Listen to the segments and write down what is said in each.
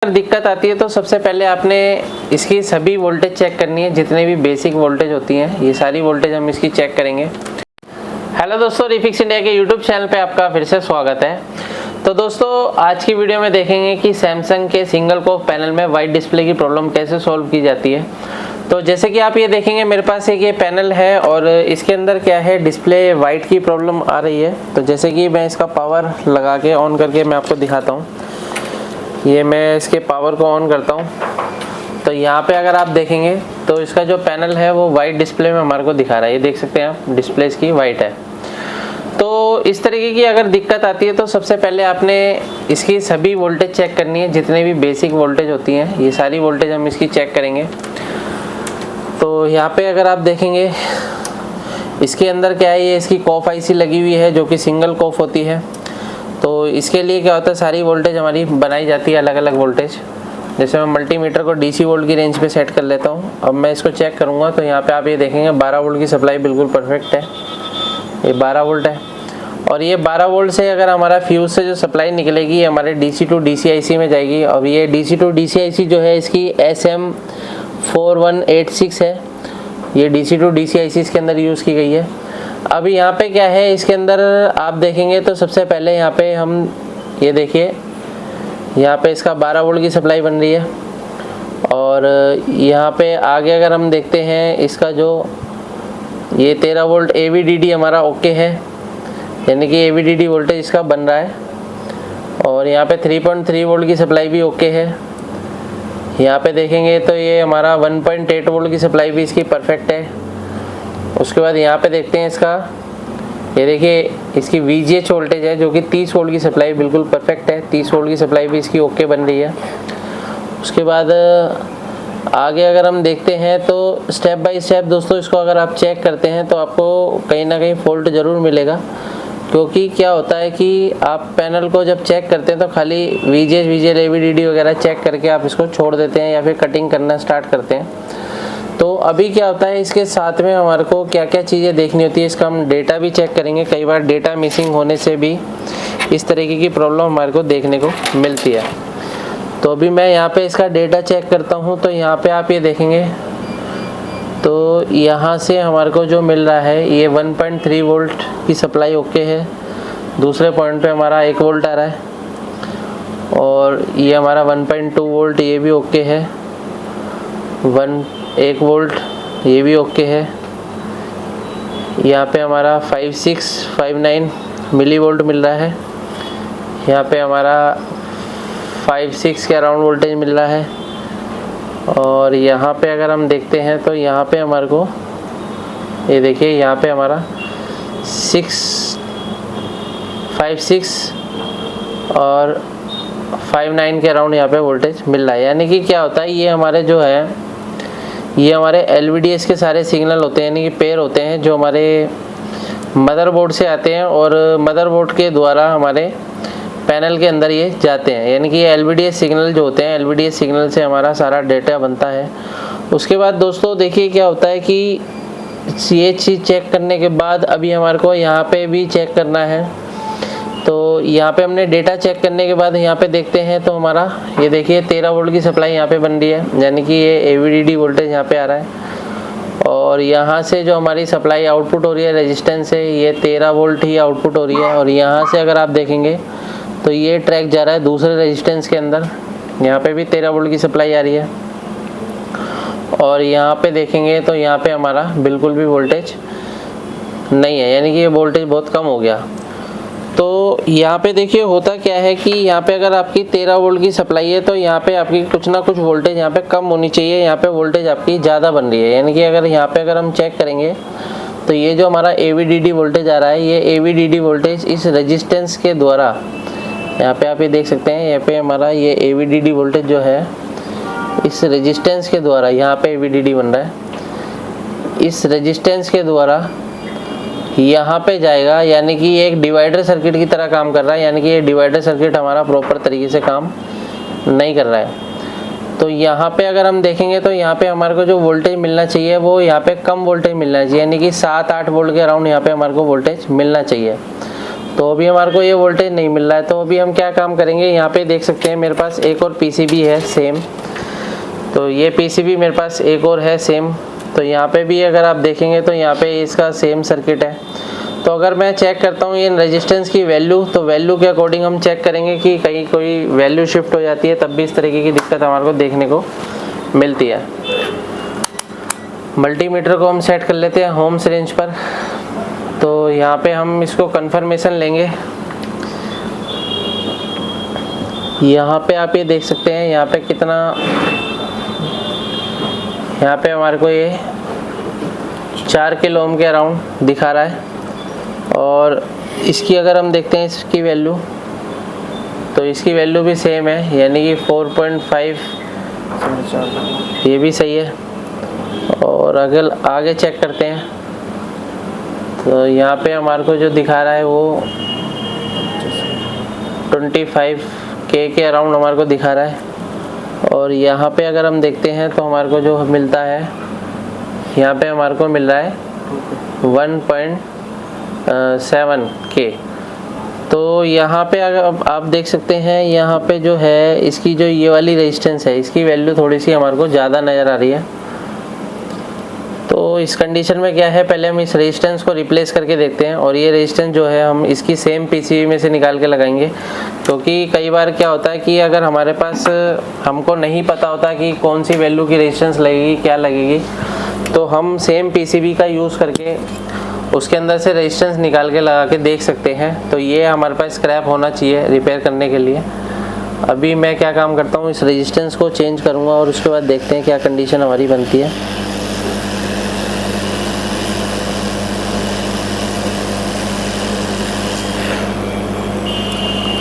अगर दिक्कत आती है तो सबसे पहले आपने इसकी सभी वोल्टेज चेक करनी है। जितने भी बेसिक वोल्टेज होती हैं ये सारी वोल्टेज हम इसकी चेक करेंगे। हेलो दोस्तों, रिफिक्स इंडिया के यूट्यूब चैनल पे आपका फिर से स्वागत है। तो दोस्तों आज की वीडियो में देखेंगे कि सैमसंग के सिंगल कोर पैनल में वाइट डिस्प्ले की प्रॉब्लम कैसे सॉल्व की जाती है। तो जैसे कि आप ये देखेंगे मेरे पास एक ये पैनल है और इसके अंदर क्या है, डिस्प्ले वाइट की प्रॉब्लम आ रही है। तो जैसे कि मैं इसका पावर लगा के ऑन करके मैं आपको दिखाता हूँ। ये मैं इसके पावर को ऑन करता हूँ तो यहाँ पे अगर आप देखेंगे तो इसका जो पैनल है वो वाइट डिस्प्ले में हमारे को दिखा रहा है। ये देख सकते हैं आप, डिस्प्ले इसकी वाइट है। तो इस तरीके की अगर दिक्कत आती है तो सबसे पहले आपने इसकी सभी वोल्टेज चेक करनी है। जितने भी बेसिक वोल्टेज होती हैं ये सारी वोल्टेज हम इसकी चेक करेंगे। तो यहाँ पे अगर आप देखेंगे इसके अंदर क्या है, ये इसकी कॉफ आईसी लगी हुई है जो कि सिंगल कॉफ होती है। तो इसके लिए क्या होता है, सारी वोल्टेज हमारी बनाई जाती है अलग अलग वोल्टेज। जैसे मैं मल्टीमीटर को डीसी वोल्ट की रेंज पे सेट कर लेता हूँ। अब मैं इसको चेक करूँगा तो यहाँ पे आप ये देखेंगे 12 वोल्ट की सप्लाई बिल्कुल परफेक्ट है। ये 12 वोल्ट है और ये 12 वोल्ट से अगर हमारा फ्यूज़ से जो सप्लाई निकलेगी ये हमारे डीसी टू डीसी आईसी में जाएगी। अब ये डीसी टू डीसी आईसी जो है इसकी SM4186 है। ये डीसी टू डीसी आईसी इसके अंदर यूज़ की गई है। अब यहाँ पे क्या है, इसके अंदर आप देखेंगे तो सबसे पहले यहाँ पे हम ये देखिए, यहाँ पे इसका 12 वोल्ट की सप्लाई बन रही है। और यहाँ पे आगे अगर हम देखते हैं इसका जो ये 13 वोल्ट AVDD हमारा ओके है, यानी कि AVDD वोल्टेज इसका बन रहा है। और यहाँ पे 3.3 वोल्ट की सप्लाई भी ओके है। यहाँ पे देखेंगे तो ये हमारा 1.8 वोल्ट की सप्लाई भी इसकी परफेक्ट है। उसके बाद यहाँ पे देखते हैं इसका, ये देखिए इसकी VGH वोल्टेज है जो कि 30 वोल्ट की सप्लाई बिल्कुल परफेक्ट है। 30 वोल्ट की सप्लाई भी इसकी ओके बन रही है। उसके बाद आगे अगर हम देखते हैं तो स्टेप बाय स्टेप दोस्तों इसको अगर आप चेक करते हैं तो आपको कहीं ना कहीं फॉल्ट ज़रूर मिलेगा। क्योंकि क्या होता है कि आप पैनल को जब चेक करते हैं तो खाली VGH VGL AVDD वगैरह चेक करके आप इसको छोड़ देते हैं या फिर कटिंग करना स्टार्ट करते हैं। तो अभी क्या होता है, इसके साथ में हमारे को क्या क्या चीज़ें देखनी होती है, इसका हम डेटा भी चेक करेंगे। कई बार डेटा मिसिंग होने से भी इस तरीके की प्रॉब्लम हमारे को देखने को मिलती है। तो अभी मैं यहाँ पे इसका डेटा चेक करता हूँ। तो यहाँ पे आप ये देखेंगे तो यहाँ से हमारे को जो मिल रहा है ये 1.3 वोल्ट की सप्लाई ओके है। दूसरे पॉइंट पे हमारा 1 वोल्ट आ रहा है और ये हमारा 1.2 वोल्ट ये भी ओके है। 1 वोल्ट ये भी ओके है। यहाँ पे हमारा 5659 मिली वोल्ट मिल रहा है। यहाँ पे हमारा 56 के अराउंड वोल्टेज मिल रहा है। और यहाँ पे अगर हम देखते हैं तो यहाँ पे हमारे को ये देखिए, यहाँ पे हमारा 656 और 59 के अराउंड यहाँ पे वोल्टेज मिल रहा है। यानी कि क्या होता है, ये हमारे जो है ये हमारे LVDS के सारे सिग्नल होते हैं, यानी कि पेयर होते हैं जो हमारे मदरबोर्ड से आते हैं और मदरबोर्ड के द्वारा हमारे पैनल के अंदर ये जाते हैं। यानी कि ये LVDS सिग्नल जो होते हैं, LVDS सिग्नल से हमारा सारा डेटा बनता है। उसके बाद दोस्तों देखिए क्या होता है कि ये चीज़ चेक करने के बाद अभी हमारे को यहाँ पे भी चेक करना है। तो यहाँ पे हमने डेटा चेक करने के बाद यहाँ पे देखते हैं तो हमारा ये देखिए 13 वोल्ट की सप्लाई यहाँ पे बन रही है, यानी कि ये AVDD वोल्टेज यहाँ पे आ रहा है। और यहाँ से जो हमारी सप्लाई आउटपुट हो रही है रेजिस्टेंस है, ये 13 वोल्ट ही आउटपुट हो रही है। और यहाँ से अगर आप देखेंगे तो ये ट्रैक जा रहा है दूसरे रेजिस्टेंस के अंदर, यहाँ पे भी 13 वोल्ट की सप्लाई आ रही है। और यहाँ पे देखेंगे तो यहाँ पे हमारा बिल्कुल भी वोल्टेज नहीं है, यानी कि ये वोल्टेज बहुत कम हो गया। तो यहाँ पे देखिए होता क्या है कि यहाँ पे अगर आपकी 13 वोल्ट की सप्लाई है तो यहाँ पे आपकी कुछ ना कुछ वोल्टेज यहाँ पे कम होनी चाहिए, यहाँ पे वोल्टेज आपकी ज़्यादा बन रही है। यानी कि अगर यहाँ पे अगर हम चेक करेंगे तो ये जो हमारा AVDD वोल्टेज आ रहा है, ये AVDD वोल्टेज इस रेजिस्टेंस के द्वारा, यहाँ पे आप ये देख सकते हैं, यहाँ पे हमारा ये AVDD वोल्टेज जो है इस रेजिस्टेंस के द्वारा यहाँ पे AVDD बन रहा है, इस रेजिस्टेंस के द्वारा यहाँ पे जाएगा। यानी कि ये एक डिवाइडर सर्किट की तरह काम कर रहा है, यानी कि ये डिवाइडर सर्किट हमारा प्रॉपर तरीके से काम नहीं कर रहा है। तो यहाँ पे अगर हम देखेंगे तो यहाँ पे हमारे को जो वोल्टेज मिलना चाहिए वो यहाँ पे कम वोल्टेज मिलना चाहिए, यानी कि 7-8 वोल्ट के अराउंड यहाँ पे हमारे को वोल्टेज मिलना चाहिए। तो अभी हमारे को ये वोल्टेज नहीं मिल रहा है। तो अभी हम क्या काम करेंगे, यहाँ पे देख सकते हैं मेरे पास एक और पीसीबी है सेम। तो ये पीसीबी मेरे पास एक और है सेम। तो यहाँ पे भी अगर आप देखेंगे तो यहाँ पे इसका सेम सर्किट है। तो अगर मैं चेक करता हूँ ये रेजिस्टेंस की वैल्यू, तो वैल्यू के अकॉर्डिंग हम चेक करेंगे कि कहीं कोई वैल्यू शिफ्ट हो जाती है, तब भी इस तरीके की दिक्कत हमारे को देखने को मिलती है। मल्टीमीटर को हम सेट कर लेते हैं होम्स रेंज पर। तो यहाँ पे हम इसको कंफर्मेशन लेंगे। यहाँ पे आप ये देख सकते हैं यहाँ पे कितना, यहाँ पे हमारे को ये 4 किलो ओम के अराउंड दिखा रहा है। और इसकी अगर हम देखते हैं इसकी वैल्यू, तो इसकी वैल्यू भी सेम है, यानी कि 4.5, ये भी सही है। और अगर आगे चेक करते हैं तो यहाँ पे हमारे को जो दिखा रहा है वो 25K के अराउंड हमारे को दिखा रहा है। और यहाँ पे अगर हम देखते हैं तो हमारे को जो मिलता है, यहाँ पे हमारे को मिल रहा है 1.7K। तो यहाँ पे अगर आप देख सकते हैं, यहाँ पे जो है इसकी जो ये वाली रेजिस्टेंस है, इसकी वैल्यू थोड़ी सी हमारे को ज़्यादा नज़र आ रही है। तो इस कंडीशन में क्या है, पहले हम इस रेजिस्टेंस को रिप्लेस करके देखते हैं। और ये रेजिस्टेंस जो है हम इसकी सेम पीसीबी में से निकाल के लगाएंगे, क्योंकि कई बार क्या होता है कि अगर हमारे पास हमको नहीं पता होता कि कौन सी वैल्यू की रेजिस्टेंस लगेगी, क्या लगेगी, तो हम सेम पीसीबी का यूज़ करके उसके अंदर से रेजिस्टेंस निकाल के लगा के देख सकते हैं। तो ये हमारे पास स्क्रैप होना चाहिए रिपेयर करने के लिए। अभी मैं क्या काम करता हूँ, इस रेजिस्टेंस को चेंज करूँगा और उसके बाद देखते हैं क्या कंडीशन हमारी बनती है।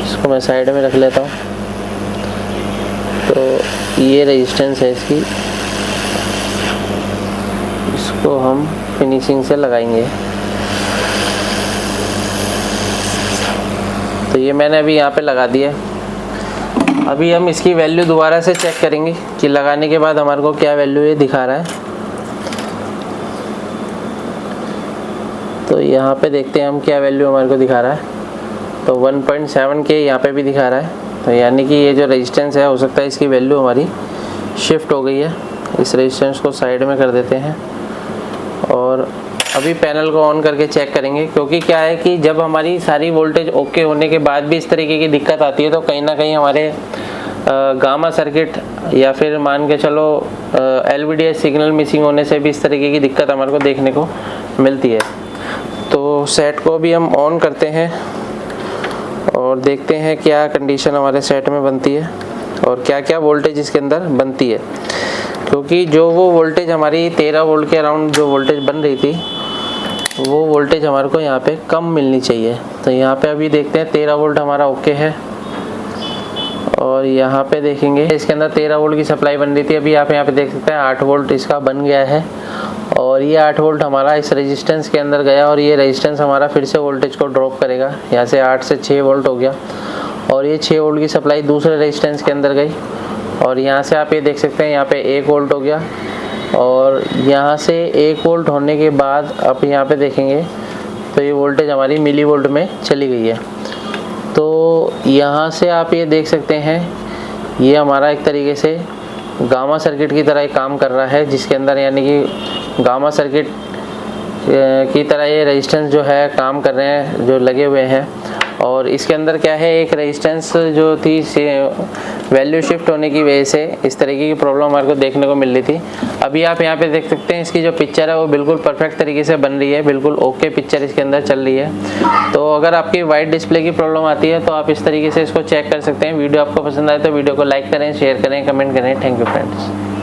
इसको मैं साइड में रख लेता हूँ। तो ये रेजिस्टेंस है इसकी, इसको हम फिनिशिंग से लगाएंगे। तो ये मैंने अभी यहाँ पे लगा दिया। अभी हम इसकी वैल्यू दोबारा से चेक करेंगे कि लगाने के बाद हमारे को क्या वैल्यू ये दिखा रहा है। तो यहाँ पे देखते हैं हम क्या वैल्यू हमारे को दिखा रहा है। तो 1.7K यहाँ पे भी दिखा रहा है। तो यानी कि ये जो रेजिस्टेंस है, हो सकता है इसकी वैल्यू हमारी शिफ्ट हो गई है। इस रेजिस्टेंस को साइड में कर देते हैं और अभी पैनल को ऑन करके चेक करेंगे, क्योंकि क्या है कि जब हमारी सारी वोल्टेज ओके होने के बाद भी इस तरीके की दिक्कत आती है, तो कहीं ना कहीं हमारे गामा सर्किट या फिर मान के चलो LVDS सिग्नल मिसिंग होने से भी इस तरीके की दिक्कत हमारे को देखने को मिलती है। तो सेट को भी हम ऑन करते हैं और देखते हैं क्या कंडीशन हमारे सेट में बनती है और क्या क्या वोल्टेज इसके अंदर बनती है। क्योंकि जो वो वोल्टेज हमारी 13 वोल्ट के अराउंड जो वोल्टेज बन रही थी, वो वोल्टेज हमारे को यहाँ पे कम मिलनी चाहिए। तो यहाँ पे अभी देखते हैं 13 वोल्ट हमारा ओके है। और यहाँ पे देखेंगे इसके अंदर 13 वोल्ट की सप्लाई बन रही थी, अभी आप यहाँ पे देख सकते हैं 8 वोल्ट इसका बन गया है। और ये 8 वोल्ट हमारा इस रेजिस्टेंस के अंदर गया और ये रेजिस्टेंस हमारा फिर से वोल्टेज को ड्रॉप करेगा। यहाँ से 8 से 6 वोल्ट हो गया और ये 6 वोल्ट की सप्लाई दूसरे रेजिस्टेंस के अंदर गई। और यहाँ से आप ये देख सकते हैं यहाँ पे 1 वोल्ट हो गया। और यहाँ से 1 वोल्ट होने के बाद आप यहाँ पे देखेंगे तो ये वोल्टेज हमारी मिली वोल्ट में चली गई है। तो यहाँ से आप ये देख सकते हैं ये हमारा एक तरीके से गामा सर्किट की तरह काम कर रहा है, जिसके अंदर यानी कि गामा सर्किट की तरह ये रेजिस्टेंस जो है काम कर रहे हैं, जो लगे हुए हैं। और इसके अंदर क्या है, एक रेजिस्टेंस जो थी वैल्यू शिफ्ट होने की वजह से इस तरीके की प्रॉब्लम हमारे को देखने को मिल रही थी। अभी आप यहाँ पे देख सकते हैं इसकी जो पिक्चर है वो बिल्कुल परफेक्ट तरीके से बन रही है, बिल्कुल ओके पिक्चर इसके अंदर चल रही है। तो अगर आपकी वाइट डिस्प्ले की प्रॉब्लम आती है तो आप इस तरीके से इसको चेक कर सकते हैं। वीडियो आपको पसंद आए तो वीडियो को लाइक करें, शेयर करें, कमेंट करें। Thank you friends.